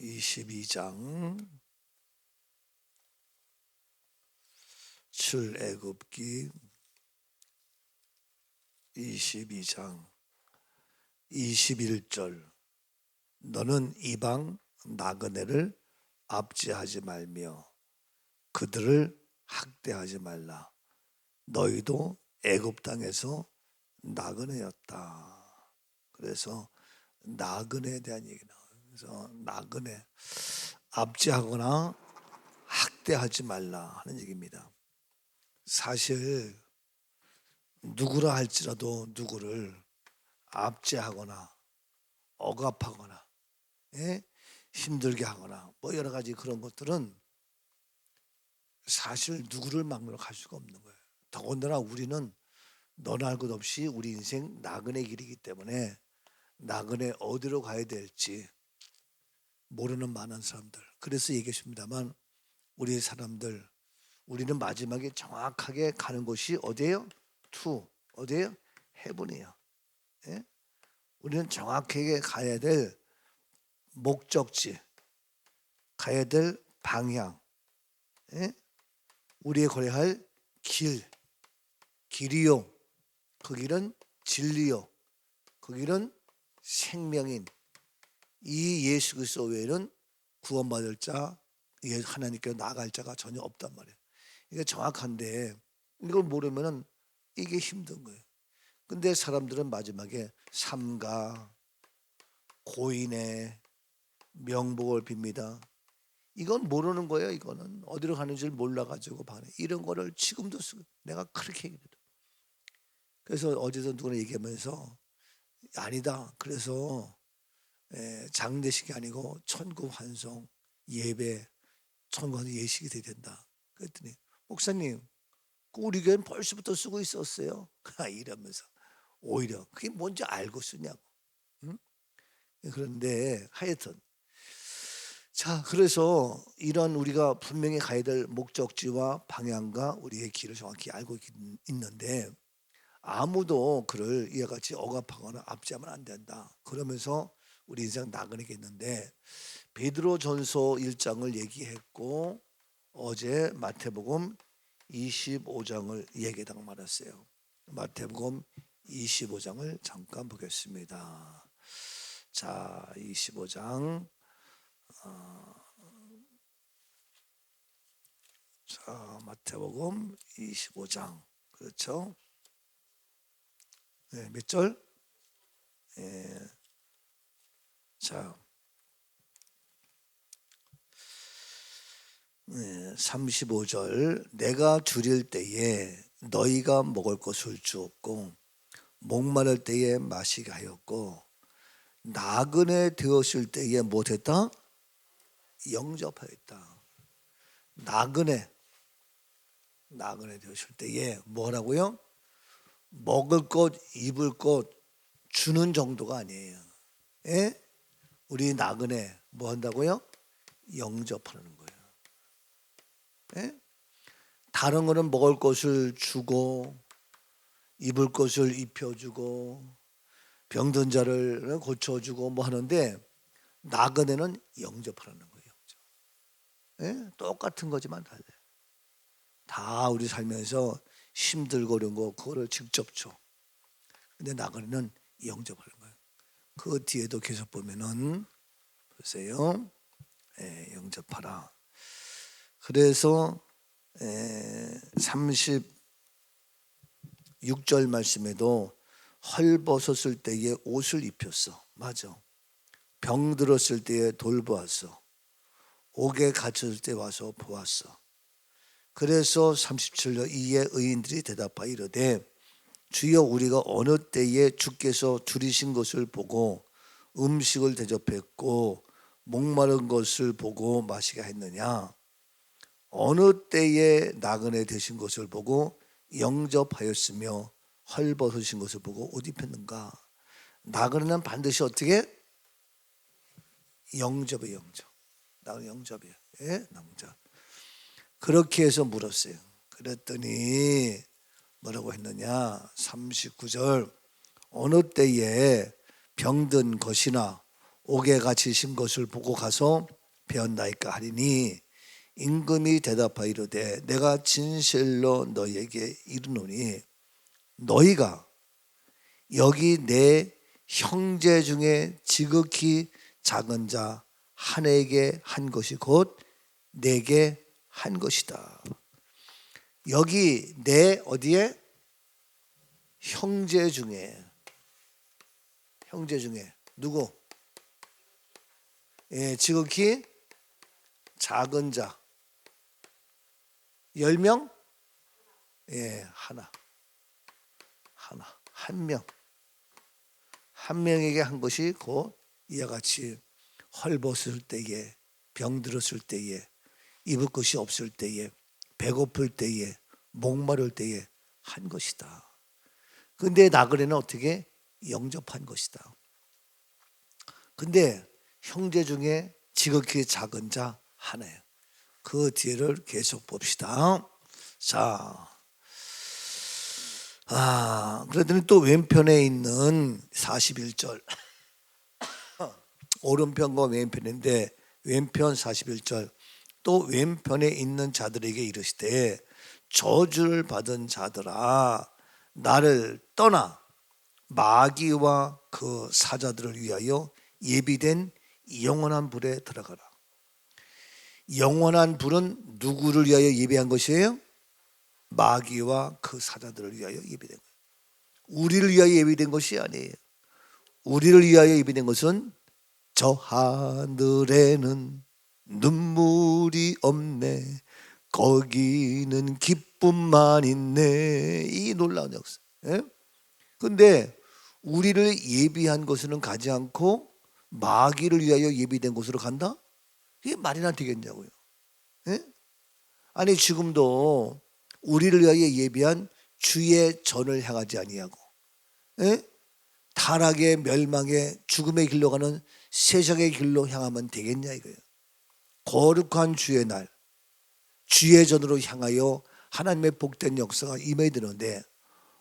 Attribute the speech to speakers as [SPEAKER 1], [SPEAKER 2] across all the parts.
[SPEAKER 1] 22장 출애굽기 22장 21절 너는 이방 나그네를 압제하지 말며 그들을 학대하지 말라. 너희도 애굽 땅에서 나그네였다. 그래서 나그네에 대한 얘기 나와요. 그래서 나그네 압제하거나 학대하지 말라 하는 얘기입니다. 사실 누구라 할지라도 누구를 압제하거나 억압하거나 힘들게 하거나 뭐 여러 가지 그런 것들은 사실 누구를 막론하고 할 수가 없는 거예요. 더군다나 우리는 너나 할 것 없이 우리 인생 나그네 길이기 때문에 나그네 어디로 가야 될지 모르는 많은 사람들. 그래서 얘기했습니다만 우리 사람들 우리는 마지막에 정확하게 가는 곳이 어디예요? 어디예요? 헤븐이에요. 우리는 정확하게 가야 될 목적지, 가야 될 방향, 우리의 걸어야 할 길이요. 그 길은 진리요. 그 길은 생명인 이 예수 그리스도 외에는 구원받을 자, 하나님께로 나아갈 자가 전혀 없단 말이에요. 이게 정확한데 이걸 모르면은 이게 힘든 거예요. 근데 사람들은 마지막에 삼가, 고인의 명복을 빕니다. 이건 모르는 거예요. 이거는 어디로 가는지를 몰라가지고 반해. 이런 거를 지금도 쓰고 내가 그렇게 얘기해요. 그래서 어제도 누구나 얘기하면서 아니다. 그래서 장례식이 아니고 천국 환송 예배, 천국 환송 예식이 돼야 된다. 그랬더니 목사님, 우리 교회는 벌써부터 쓰고 있었어요. 이러면서 오히려 그게 뭔지 알고 쓰냐고. 응? 그런데 하여튼 자, 그래서 이런 우리가 분명히 가야 될 목적지와 방향과 우리의 길을 정확히 알고 있는데 아무도 그를 이와 같이 억압하거나 압제하면 안 된다. 그러면서 우리 인생 나그네겠는데 베드로전서 1장을 얘기했고 어제 마태복음 25장을 얘기하다가 말았어요. 마태복음 25장을 잠깐 보겠습니다. 자, 25장 자, 마태복음 25장 그렇죠? 네, 몇 절? 자, 35절 내가 줄일 때에 너희가 먹을 것을 주었고 목마를 때에 마시게 하였고 나그네 되었을 때에 못했다? 영접하였다. 나그네 되었을 때에 뭐라고요? 먹을 것, 입을 것 주는 정도가 아니에요. 우리 나그네 뭐 한다고요? 영접하는 거예요. 다른 거는 먹을 것을 주고 입을 것을 입혀주고 병든 자를 고쳐주고 뭐 하는데 나그네는 영접하는 거예요. 똑같은 거지만 달라요. 다 우리 살면서 힘들고 어려운 거 그거를 직접 줘. 근데 나그네는 영접하는 거예요. 그 뒤에도 계속 보면은 보세요. 영접하라. 그래서 36절 말씀에도 헐벗었을 때에 옷을 입혔어. 맞아. 병 들었을 때에 돌보았어. 옥에 갇혔을 때 와서 보았어. 그래서 37절 이에 의인들이 대답하여 이르되 주여 우리가 어느 때에 주께서 줄이신 것을 보고 음식을 대접했고 목마른 것을 보고 마시게 했느냐. 어느 때에 나그네 되신 것을 보고 영접하였으며 헐벗으신 것을 보고 옷 입혔는가. 나그네는 반드시 어떻게? 영접이에요. 나그네 영접이에요. 영접. 그렇게 해서 물었어요. 그랬더니 뭐라고 했느냐. 39절 어느 때에 병든 것이나 옥에 갇히신 것을 보고 가서 배웠나이까 하리니 임금이 대답하여 이르되 내가 진실로 너희에게 이르노니 너희가 여기 내 형제 중에 지극히 작은 자 하나에게 한 것이 곧 내게 한 것이다. 여기 내 어디에? 형제 중에 누구? 예, 지극히 작은 자 10명? 예, 한 명에게 한 것이 곧 이와 같이 헐벗을 때에, 병들었을 때에, 입을 것이 없을 때에, 배고플 때에, 목마를 때에 한 것이다. 근데 나그네는 어떻게? 영접한 것이다. 근데 형제 중에 지극히 작은 자 하나예요. 그 뒤를 계속 봅시다. 자, 그러더니 또 왼편에 있는 41절 오른편과 왼편인데 왼편 41절 또 왼편에 있는 자들에게 이르시되 저주를 받은 자들아 나를 떠나 마귀와 그 사자들을 위하여 예비된 영원한 불에 들어가라. 영원한 불은 누구를 위하여 예비한 것이에요? 마귀와 그 사자들을 위하여 예비된 거예요. 우리를 위하여 예비된 것이 아니에요. 우리를 위하여 예비된 것은 저 하늘에는 눈물이 없네 거기는 기쁨만 있네. 이 놀라운 역사. 근데 우리를 예비한 곳으로는 가지 않고 마귀를 위하여 예비된 곳으로 간다? 이게 말이나 되겠냐고요. 아니 지금도 우리를 위하여 예비한 주의 전을 향하지 아니하고 타락의 멸망의 죽음의 길로 가는 세상의 길로 향하면 되겠냐 이거예요. 거룩한 주의 날 주의 전으로 향하여 하나님의 복된 역사가 임해야 되는데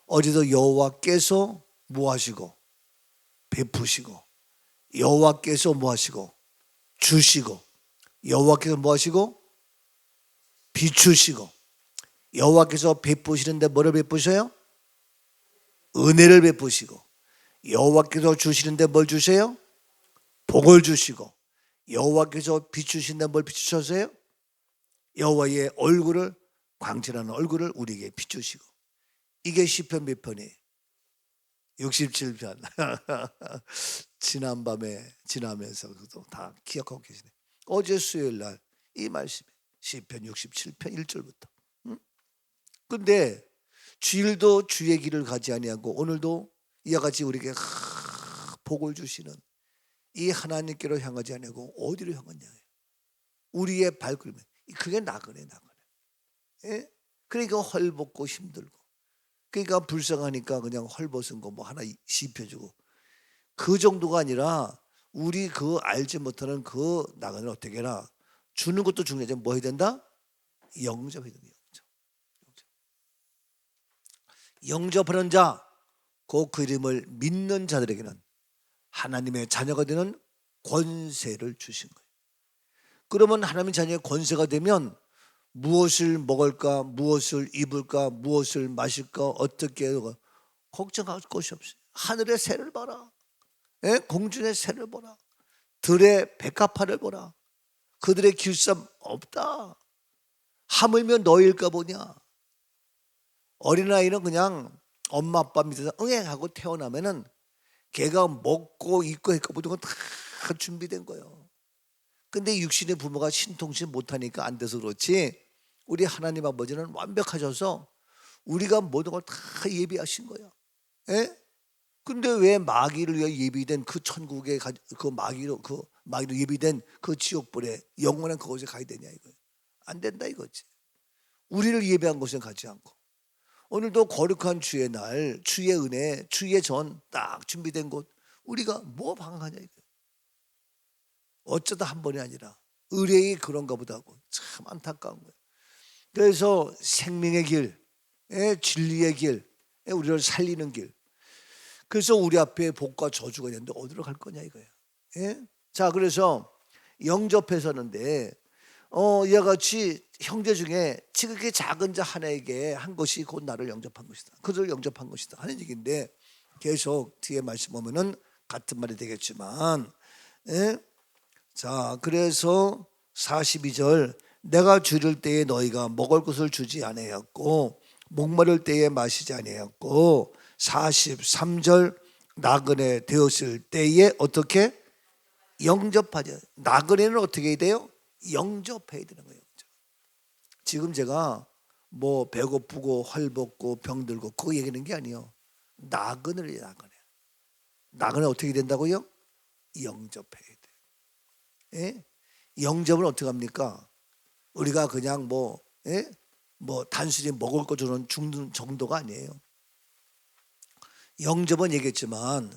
[SPEAKER 1] 어제도 여호와께서 뭐 하시고 베푸시고 여호와께서 뭐 하시고 주시고 여호와께서 뭐 하시고 비추시고 여호와께서 베푸시는데 뭐를 베푸셔요? 은혜를 베푸시고 여호와께서 주시는데 뭘 주세요? 복을 주시고 여호와께서 비추시는데 뭘 비추셨어요? 여호와의 얼굴을 광채나는 얼굴을 우리에게 비추시고 이게 시편 몇 편이에요? 67편 지난밤에 지나면서 그것도 다 기억하고 계시네. 어제 수요일 날 이 말씀이 시편 67편 1절부터. 근데 주일도 주의 길을 가지 아니하고 오늘도 이와 같이 우리에게 복을 주시는 이 하나님께로 향하지 아니하고 어디로 향하냐? 우리의 발걸음 그게 나그네. 예? 그러니까 헐벗고 힘들고 그러니까 불쌍하니까 그냥 헐벗은 거 뭐 하나 씹혀주고 그 정도가 아니라 우리 그 알지 못하는 그 나그네를 어떻게 해라? 주는 것도 중요하지만 뭐 해야 된다? 영접해야 된다. 영접하는 자, 그 이름을 믿는 자들에게는 하나님의 자녀가 되는 권세를 주신 거예요. 그러면 하나님의 자녀의 권세가 되면 무엇을 먹을까, 무엇을 입을까, 무엇을 마실까, 어떻게 걱정할 것이 없어요. 하늘의 새를 봐라. 공중의 새를 보라. 들의 백합화를 보라. 그들의 길쌈 없다. 하물며 너일까 보냐. 어린아이는 그냥 엄마 아빠 밑에서 응애하고 태어나면은 걔가 먹고 입고 했고 모든 건 다 준비된 거예요. 근데 육신의 부모가 신통치 못하니까 안 돼서 그렇지 우리 하나님 아버지는 완벽하셔서 우리가 모든 걸 다 예비하신 거예요. 근데 왜 마귀를 위해 예비된 그 천국에 그 마귀로 예비된 그 지옥불에 영원한 그곳에 가야 되냐 이거예요. 안 된다 이거지. 우리를 예비한 곳에 가지 않고 오늘도 거룩한 주의 날, 주의 은혜, 주의 전 딱 준비된 곳 우리가 뭐 방황하냐 이거예요. 어쩌다 한 번이 아니라 의뢰이 그런가 보다 하고 참 안타까운 거예요. 그래서 생명의 길, 진리의 길, 우리를 살리는 길. 그래서 우리 앞에 복과 저주가 있는데 어디로 갈 거냐 이거예요. 자, 그래서 영접해서는데 이와 같이 형제 중에 지극히 작은 자 하나에게 한 것이 곧 나를 영접한 것이다. 그를 영접한 것이다 하는 얘기인데, 계속 뒤에 말씀 보면은 같은 말이 되겠지만, 예? 자, 그래서 42절, 내가 줄일 때에 너희가 먹을 것을 주지 아니하였고 목마를 때에 마시지 아니하였고, 43절, 나그네 되었을 때에 어떻게 영접하자. 나그네는 어떻게 해야 돼요? 영접해야 되는 거예요. 지금 제가 뭐 배고프고 헐벗고 병들고 그거 얘기하는 게 아니에요. 나그네를 나그네. 나그네 어떻게 된다고요? 영접해야 돼. 예? 영접은 어떻게 합니까? 우리가 그냥 예? 단순히 먹을 거 주는 죽는 정도가 아니에요. 영접은 얘기했지만,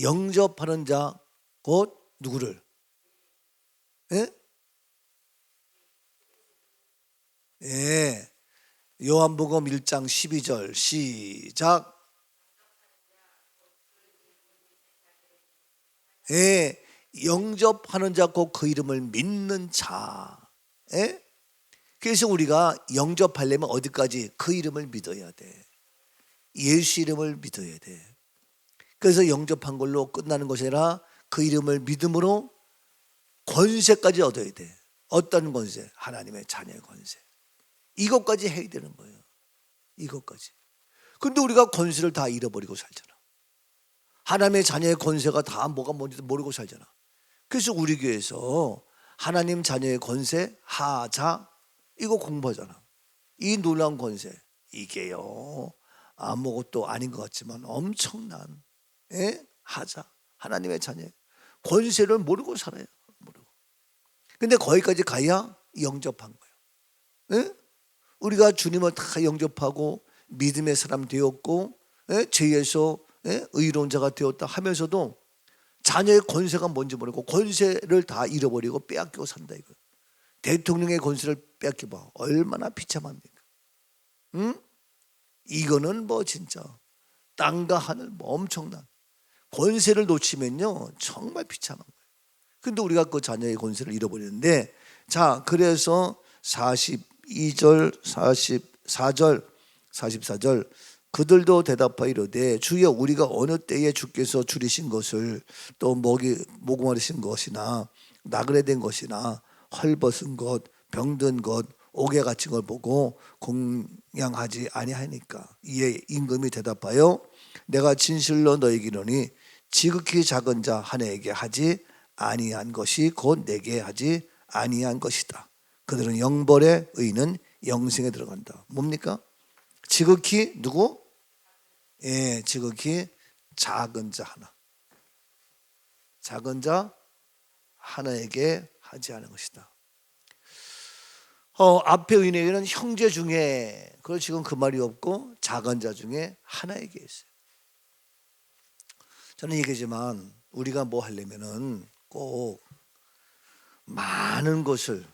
[SPEAKER 1] 영접하는 자 곧 누구를? 예? 예. 요한복음 1장 12절 시작. 예. 영접하는 자 곧 그 이름을 믿는 자. 예? 그래서 우리가 영접하려면 어디까지? 그 이름을 믿어야 돼. 예수 이름을 믿어야 돼. 그래서 영접한 걸로 끝나는 것이 아니라 그 이름을 믿음으로 권세까지 얻어야 돼. 어떤 권세? 하나님의 자녀의 권세. 이것까지 해야 되는 거예요. 이것까지. 근데 우리가 권세를 다 잃어버리고 살잖아. 하나님의 자녀의 권세가 다 뭐가 뭔지도 모르고 살잖아. 그래서 우리 교회에서 하나님 자녀의 권세 하자 이거 공부하잖아. 이 놀라운 권세, 이게요 아무것도 아닌 것 같지만 엄청난 하자, 하나님의 자녀 권세를 모르고 살아요. 모르고. 근데 거기까지 가야 영접한 거예요. 예? 우리가 주님을 다 영접하고 믿음의 사람 되었고, 죄에서 의로운 자가 되었다 하면서도 자녀의 권세가 뭔지 모르고 권세를 다 잃어버리고 빼앗기고 산다 이거. 대통령의 권세를 빼앗기봐 얼마나 비참합니까? 응? 이거는 진짜 땅과 하늘 엄청난 권세를 놓치면요 정말 비참한 거예요. 근데 우리가 그 자녀의 권세를 잃어버리는데, 자, 그래서 42절 44절 44절 그들도 대답하여 이르되 주여 우리가 어느 때에 주께서 줄이신 것을 또 목마르신 것이나 나그네된 것이나 헐벗은 것 병든 것 옥에 갇힌 걸 보고 공양하지 아니하니까. 이에 임금이 대답하여 내가 진실로 너희에게 이르노니 지극히 작은 자 하나에게 하지 아니한 것이 곧 내게 하지 아니한 것이다. 그들은 영벌에 의인은 영생에 들어간다. 뭡니까? 지극히 누구? 예, 지극히 작은 자 하나. 작은 자 하나에게 하지 않은 것이다. 앞에 의인에게는 형제 중에, 그걸 지금 그 말이 없고 작은 자 중에 하나에게 있어요. 저는 얘기지만 우리가 뭐 하려면은 꼭 많은 것을,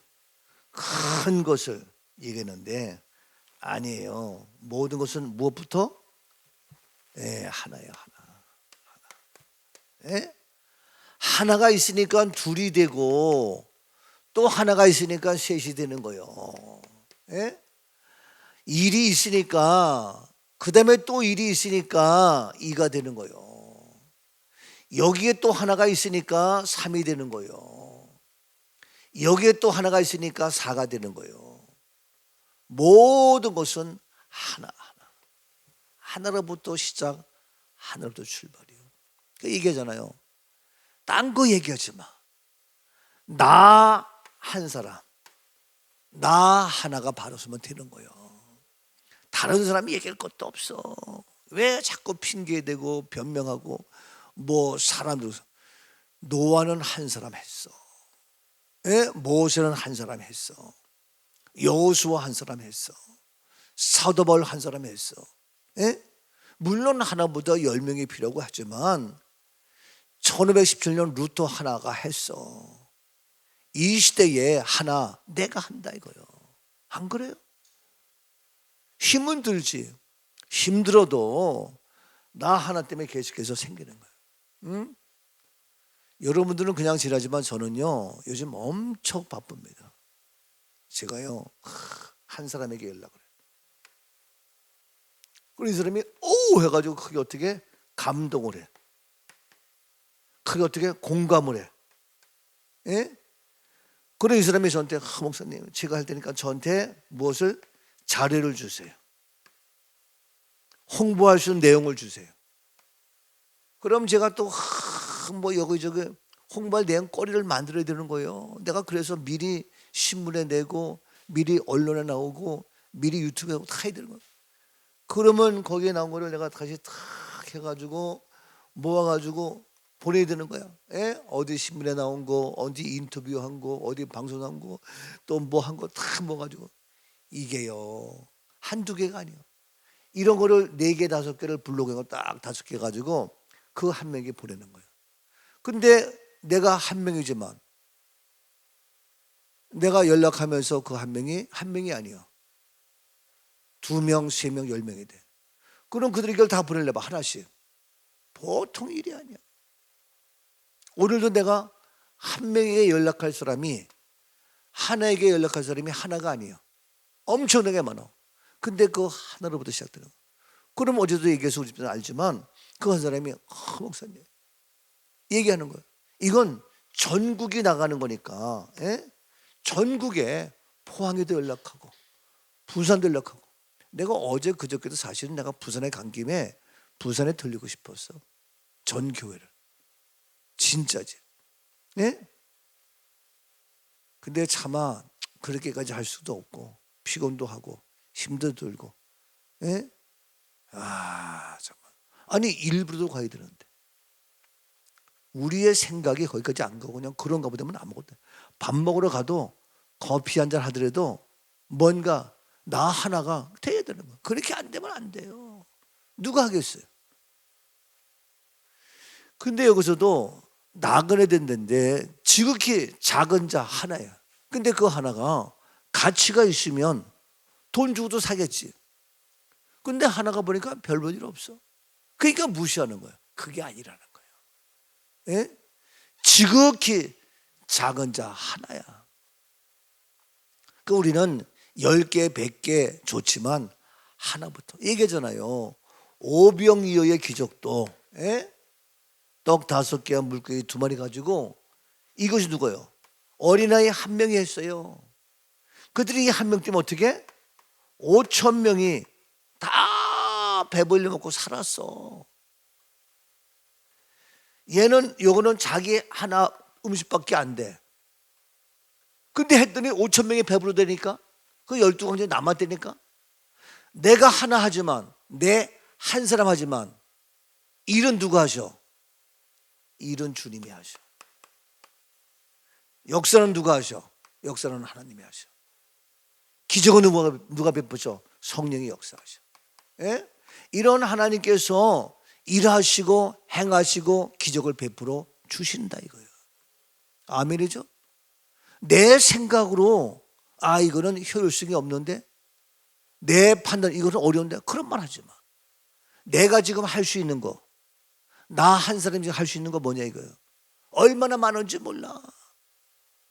[SPEAKER 1] 큰 것을 얘기했는데 아니에요. 모든 것은 무엇부터? 하나예요. 하나. 예? 하나가 있으니까 둘이 되고 또 하나가 있으니까 셋이 되는 거예요. 예? 일이 있으니까 그 다음에 또 일이 있으니까 이가 되는 거예요. 여기에 또 하나가 있으니까 3이 되는 거예요. 여기에 또 하나가 있으니까 4가 되는 거예요. 모든 것은 하나. 하나로부터 시작, 하나로부터 출발이에요. 그 얘기하잖아요. 딴 거 얘기하지 마. 나 한 사람, 나 하나가 바로 서면 되는 거예요. 다른 사람이 얘기할 것도 없어. 왜 자꾸 핑계대고 변명하고 사람들. 노아는 한 사람 했어. 모세는 한 사람 했어. 여호수아 한 사람 했어. 사도 바울 한 사람 했어. 물론 하나보다 10명이 필요하고 하지만 1517년 루터 하나가 했어. 이 시대에 하나 내가 한다 이거요. 안 그래요? 힘은 들지. 힘들어도 나 하나 때문에 계속해서 생기는 거예요. 응? 여러분들은 그냥 지나지만 저는요 요즘 엄청 바쁩니다. 제가요 한 사람에게 연락을 해요. 그리고 이 사람이 오 해가지고 그게 어떻게 감동을 해. 그게 어떻게 공감을 해. 예? 그래 이 사람이 저한테 목사님 제가 할 테니까 저한테 무엇을 자료를 주세요. 홍보할 수 있는 내용을 주세요. 그럼 제가 또 뭐 여기저기 홍보할 내용거리를 만들어야 되는 거예요. 내가 그래서 미리 신문에 내고 미리 언론에 나오고 미리 유튜브에 하고 다 해야 되는 거예요. 그러면 거기에 나온 거를 내가 다시 탁 해가지고 모아가지고 보내야 되는 거야. 예? 어디 신문에 나온 거, 어디 인터뷰한 거, 어디 방송 나온 거, 또 뭐 한 거 다 모아가지고 이게요 한두 개가 아니에요. 이런 거를 4개, 5개를 블로그에 딱 5개 가지고 그 한 명에게 보내는 거예요. 근데 내가 한 명이지만 내가 연락하면서 그 한 명이 아니야. 2명, 3명, 10명이 돼. 그럼 그들이 이걸 다 보내려면 하나씩. 보통 일이 아니야. 오늘도 내가 한 명에게 연락할 사람이 하나에게 연락할 사람이 하나가 아니야. 엄청나게 많아. 근데 그 하나로부터 시작되는 거야. 그럼 어제도 얘기해서 우리 집에서 알지만 그 한 사람이 목사님 얘기하는 거예요. 이건 전국이 나가는 거니까 예? 전국에 포항에도 연락하고 부산도 연락하고 내가 어제 그저께도 사실은 내가 부산에 간 김에 부산에 들리고 싶었어. 전 교회를. 진짜지. 예? 근데 차마 그렇게까지 할 수도 없고 피곤도 하고 힘도 들고 예? 정말 아니 일부러도 가야 되는데 우리의 생각이 거기까지 안 가고 그냥 그런가 보다 하면 아무것도 밥 먹으러 가도 커피 한잔 하더라도 뭔가 나 하나가 돼야 되는 거야. 그렇게 안 되면 안 돼요. 누가 하겠어요? 근데 여기서도 나그네 된다는데 지극히 작은 자 하나야. 근데 그 하나가 가치가 있으면 돈 주고도 사겠지. 근데 하나가 보니까 별 볼 일 없어. 그러니까 무시하는 거야. 그게 아니라는 거예요. 예? 지극히 작은 자 하나야. 그 우리는 10개, 100개 좋지만 하나부터 얘기하잖아요. 오병이어의 기적도 예? 떡 5개와 물고기 2마리 가지고 이것이 누구예요? 어린아이 1명이 했어요. 그들이 1명 때문에 어떻게? 5,000명이 다 배불리 먹고 살았어. 요거는 자기 하나 음식밖에 안 돼. 근데 했더니 5,000명이 배부르 되니까 그 12광장이 남았다니까. 내가 하나 하지만 내 한 사람 하지만 일은 누가 하셔? 일은 주님이 하셔. 역사는 누가 하셔? 역사는 하나님이 하셔. 기적은 누가 베푸셔? 성령이 역사하셔. 예? 이런 하나님께서 일하시고 행하시고 기적을 베풀어 주신다 이거예요. 아멘이죠? 내 생각으로 이거는 효율성이 없는데 내 판단 이거는 어려운데 그런 말 하지 마. 내가 지금 할 수 있는 거 나 한 사람이 할 수 있는 거 뭐냐 이거예요. 얼마나 많은지 몰라.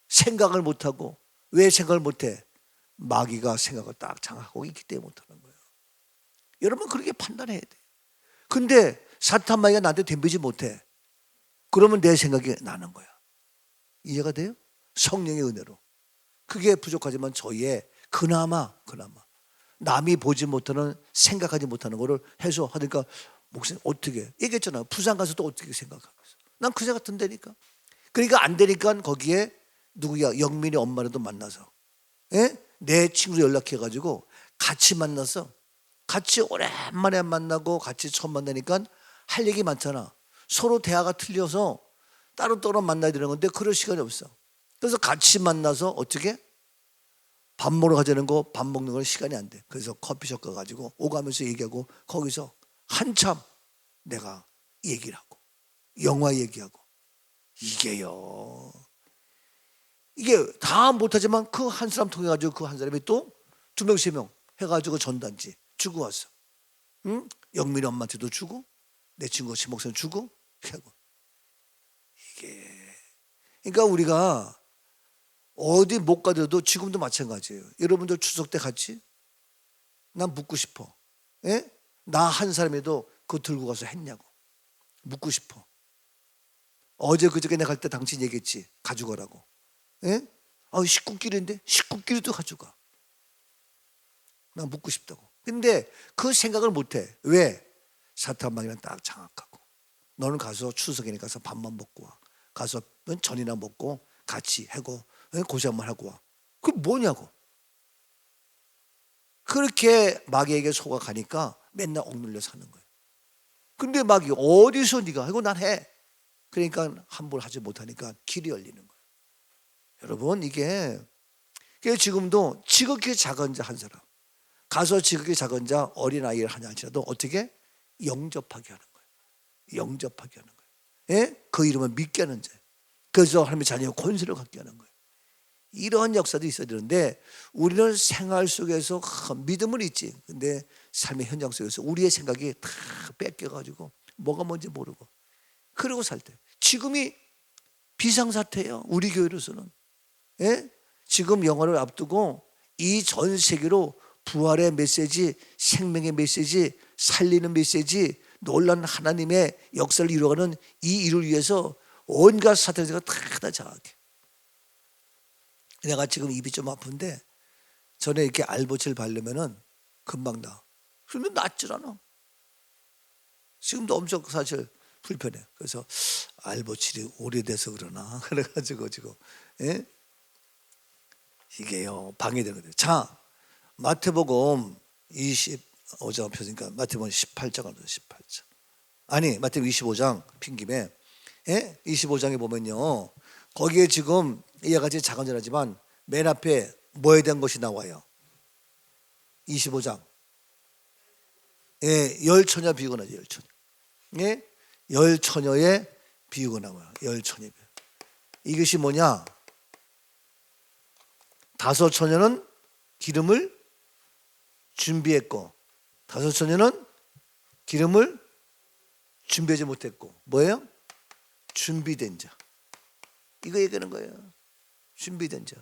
[SPEAKER 1] 생각을 못하고 왜 생각을 못해? 마귀가 생각을 딱 장악하고 있기 때문에 못하는 거예요. 여러분 그렇게 판단해야 돼. 근데 사탄 마귀가 나한테 덤비지 못해. 그러면 내 생각이 나는 거야. 이해가 돼요? 성령의 은혜로. 그게 부족하지만 저희의 그나마 남이 보지 못하는 생각하지 못하는 거를 해서 하니까 목사님 어떻게 얘기했잖아요. 부산 가서도 어떻게 생각하겠어. 난 그 생각 든다니까. 그러니까 안 되니까 거기에 누구야 영민이 엄마라도 만나서 예? 내 친구로 연락해가지고 같이 만나서 같이 오랜만에 만나고 같이 처음 만나니까 할 얘기 많잖아. 서로 대화가 틀려서 따로따로 만나야 되는 건데 그럴 시간이 없어. 그래서 같이 만나서 어떻게? 밥 먹으러 가자는 거 밥 먹는 건 시간이 안 돼. 그래서 커피숍 가가지고 오가면서 얘기하고 거기서 한참 내가 얘기를 하고 영화 얘기하고 이게요. 이게 다 못하지만 그 한 사람 통해 가지고 그 한 사람이 또 2명 3명 해가지고 전단지 주고 왔어. 응? 영민이 엄마한테도 주고 내 친구 심목선 주고 하고 이게 그러니까 우리가 어디 못 가더라도 지금도 마찬가지예요. 여러분들 추석 때 같이 난 묻고 싶어. 예? 나 한 사람에도 그거 들고 가서 했냐고 묻고 싶어. 어제 그저께 내가 갈 때 당신 얘기했지 가져가라고. 예? 식구끼리인데 식구끼리도 가져가. 나 묻고 싶다고. 근데 그 생각을 못해. 왜? 사탄방이랑 딱 장악하고 너는 가서 추석이니까 가서 밥만 먹고 와. 가서 전이나 먹고 같이 하고 고생만 하고 와. 그게 뭐냐고. 그렇게 마귀에게 속아가니까 맨날 억눌려 사는 거예요. 근데 마귀 어디서 네가 하고 난 해. 그러니까 함부로 하지 못하니까 길이 열리는 거예요. 여러분 이게 지금도 지극히 작은 자 한 사람 가서 지극히 작은 자 어린아이를 하냐 할지라도 어떻게 영접하게 하는 거예요. 영접하게 하는 거예요. 예? 그 이름은 믿게 하는 자. 그래서 하나님의 자녀의 권세를 갖게 하는 거예요. 이런 역사도 있어야 되는데 우리는 생활 속에서 믿음은 있지. 근데 삶의 현장 속에서 우리의 생각이 다 뺏겨가지고 뭐가 뭔지 모르고 그러고 살 때 지금이 비상사태예요. 우리 교회로서는. 예? 지금 영화를 앞두고 이 전 세계로 부활의 메시지, 생명의 메시지, 살리는 메시지, 놀라운 하나님의 역사를 이루어가는 이 일을 위해서 온갖 사태가 다 장악해. 내가 지금 입이 좀 아픈데 전에 이렇게 알보칠 바르면은 금방 나. 그러면 낫질 않아. 지금도 엄청 사실 불편해. 그래서 알보칠이 오래돼서 그러나 그래가지고 지금 예? 이게요 방해되거든요. 자 마태복음 25장 펴니까 마태복음 18장을 보세요. 18장. 아니 마태복음 25장 핀김에 25장에 보면요 거기에 지금 이와 같이 작은 자라지만 맨 앞에 뭐에 대한 것이 나와요. 25장 열처녀 비유가 나죠. 열처녀. 열처녀의 비유가 나와요. 열처녀 비유. 이것이 뭐냐? 다섯 처녀는 기름을 준비했고 다섯 처녀는 기름을 준비하지 못했고 뭐예요? 준비된 자. 이거 얘기하는 거예요. 준비된 자.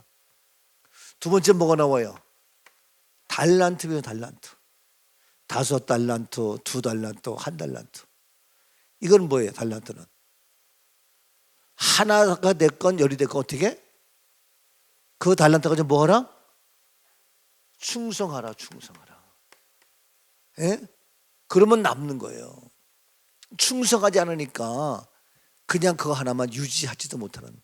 [SPEAKER 1] 두 번째 뭐가 나와요? 달란트예요. 달란트. 5달란트, 2달란트, 1달란트. 이건 뭐예요? 달란트는 하나가 됐건 열이 됐건 어떻게? 그 달란트가 좀 뭐하라? 충성하라. 충성하라. 예? 그러면 남는 거예요. 충성하지 않으니까 그냥 그거 하나만 유지하지도 못하는.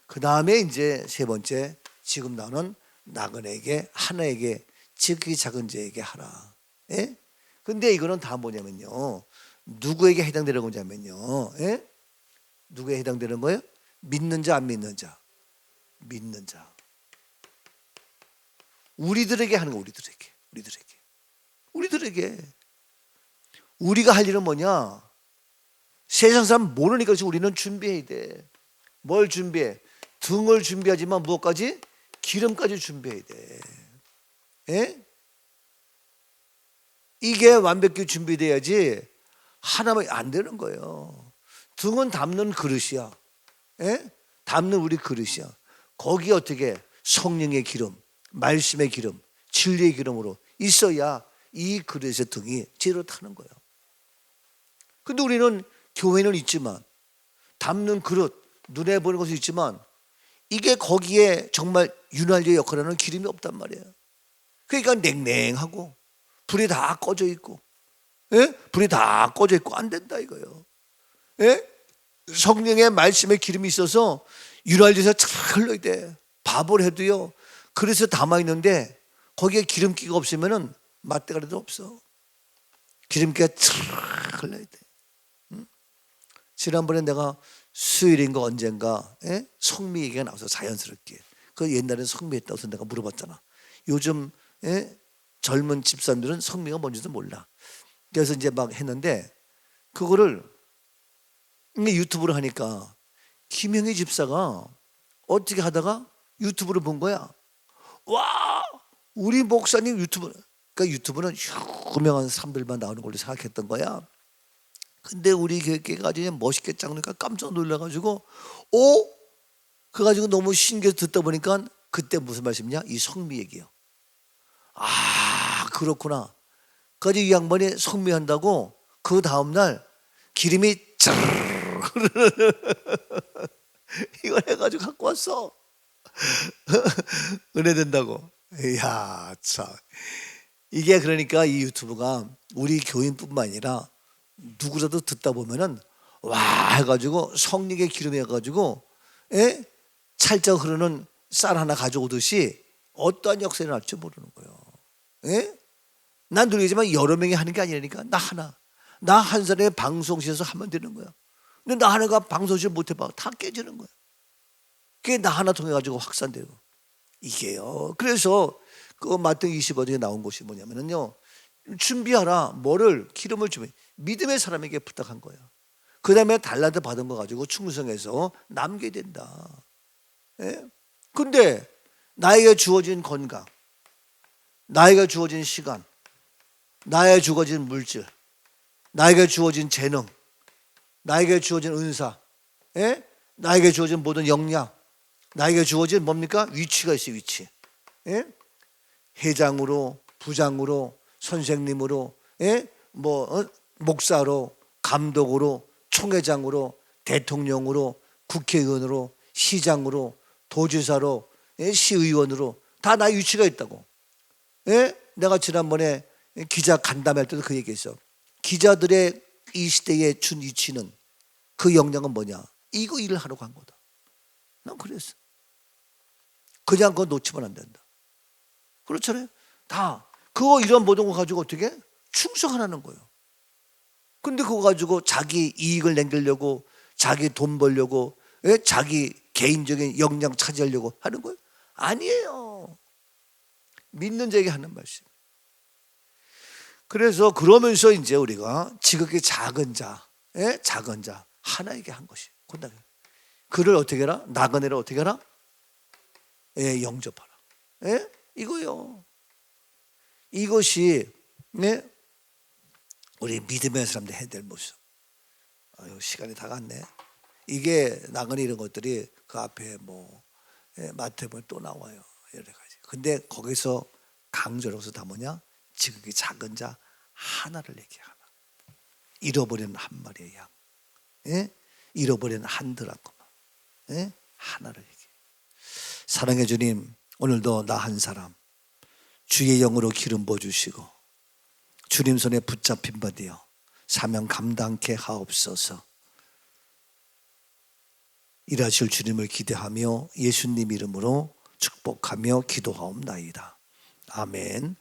[SPEAKER 1] 그 다음에 이제 세 번째 지금 나오는 나그네에게 하나에게 지극히 작은 자에게 하라. 예? 근데 이거는 다 뭐냐면요 누구에게 해당되는 거냐면요 예? 누구에 해당되는 거예요? 믿는 자 안 믿는 자. 믿는 자. 우리들에게 하는 거. 우리들에게 우리가 할 일은 뭐냐? 세상 사람 모르니까 우리는 준비해야 돼. 뭘 준비해? 등을 준비하지만 무엇까지? 기름까지 준비해야 돼. 예? 이게 완벽히 준비돼야지 하나만 안 되는 거예요. 등은 담는 그릇이야. 예? 담는 우리 그릇이야. 거기에 어떻게 성령의 기름, 말씀의 기름, 진리의 기름으로 있어야 이 그릇의 등이 제대로 타는 거예요. 근데 우리는 교회는 있지만 담는 그릇, 눈에 보는 것은 있지만 이게 거기에 정말 윤활유의 역할을 하는 기름이 없단 말이에요. 그러니까 냉랭하고 불이 다 꺼져 있고 예? 불이 다 꺼져 있고 안 된다 이거예요. 예? 성령의 말씀의 기름이 있어서 윤활유에서 쫙 흘러야 돼. 밥을 해도요 그래서 담아있는데 거기에 기름기가 없으면 맛대가리도 없어. 기름기가 쫙 흘러야 돼. 응? 지난번에 내가 수요일인가 언젠가 성미 얘기가 나와서 자연스럽게 그 옛날에 성미했다고 해서 내가 물어봤잖아. 요즘 젊은 집사람들은 성미가 뭔지도 몰라. 그래서 이제 막 했는데 그거를 유튜브로 하니까 김영희 집사가 어떻게 하다가 유튜브를 본 거야. 와, 우리 목사님 유튜브. 그러니까 유튜브는 유명한 사람들만 나오는 걸로 생각했던 거야. 근데 우리 교회가 아주 멋있게 짱으니까 깜짝 놀라가지고 그래가지고 너무 신기해서 듣다 보니까 그때 무슨 말씀이냐? 이 성미 얘기예요. 아, 그렇구나. 그래서 이 양반이 성미한다고 그 다음날 기름이 쩌르르 이걸 해가지고 갖고 왔어. 은혜 된다고. 이야, 참. 이게 그러니까 이 유튜브가 우리 교인뿐만 아니라 누구라도 듣다 보면은 와 해가지고 성령의 기름이 해가지고 찰떡 흐르는 쌀 하나 가져오듯이 어떠한 역사가 날지 모르는 거예요. 난 누리지만 여러 명이 하는 게 아니라니까. 나 한 사람의 방송실에서 하면 되는 거야. 근데 나 하나가 방송실 못 해봐. 다 깨지는 거야. 그게 나 하나 통해 가지고 확산되고 이게요. 그래서 그 마태복음 25장에 나온 것이 뭐냐면요, 준비하라. 뭐를? 기름을 준비. 믿음의 사람에게 부탁한 거예요. 그 다음에 달란트 받은 거 가지고 충성해서 남게 된다. 근데 나에게 주어진 건강, 나에게 주어진 시간, 나에게 주어진 물질, 나에게 주어진 재능, 나에게 주어진 은사, 나에게 주어진 모든 역량, 나에게 주어진 뭡니까? 위치가 있어요. 위치. 회장으로, 부장으로, 선생님으로, 목사로, 감독으로, 총회장으로, 대통령으로, 국회의원으로, 시장으로, 도지사로, 시의원으로 다 나의 위치가 있다고. 내가 지난번에 기자 간담회할 때도 그 얘기했어. 기자들의 이 시대에 준 위치는, 그 역량은 뭐냐? 이거 일을 하러 간 거다. 난 그랬어. 그냥 그거 놓치면 안 된다. 그렇잖아요. 다 그거 이런 모든 거 가지고 어떻게 충성하라는 거예요. 근데 그거 가지고 자기 이익을 남기려고, 자기 돈 벌려고, 자기 개인적인 역량 차지하려고 하는 거예요? 아니에요. 믿는 자에게 하는 말씀. 그래서 그러면서 이제 우리가 지극히 작은 자, 작은 자 하나에게 한 것이 곧다. 그를 어떻게 해라? 나그네를 어떻게 해라? 영접하라. 이거요. 이것이 우리 믿음의 사람들 해야 될 모습. 시간이 다 갔네. 이게 나그네 이런 것들이 그 앞에 마태복음에 또 나와요. 여러 가지. 근데 거기서 강조로서 다 뭐냐? 지극히 작은 자 하나를 얘기하나. 잃어버린 한 마리의 양, 잃어버린 한 드라크마, 하나를 얘기해. 사랑해 주님, 오늘도 나 한 사람 주의 영으로 기름 부어주시고 주님 손에 붙잡힌 바 되어 사명 감당케 하옵소서. 일하실 주님을 기대하며 예수님 이름으로 축복하며 기도하옵나이다. 아멘.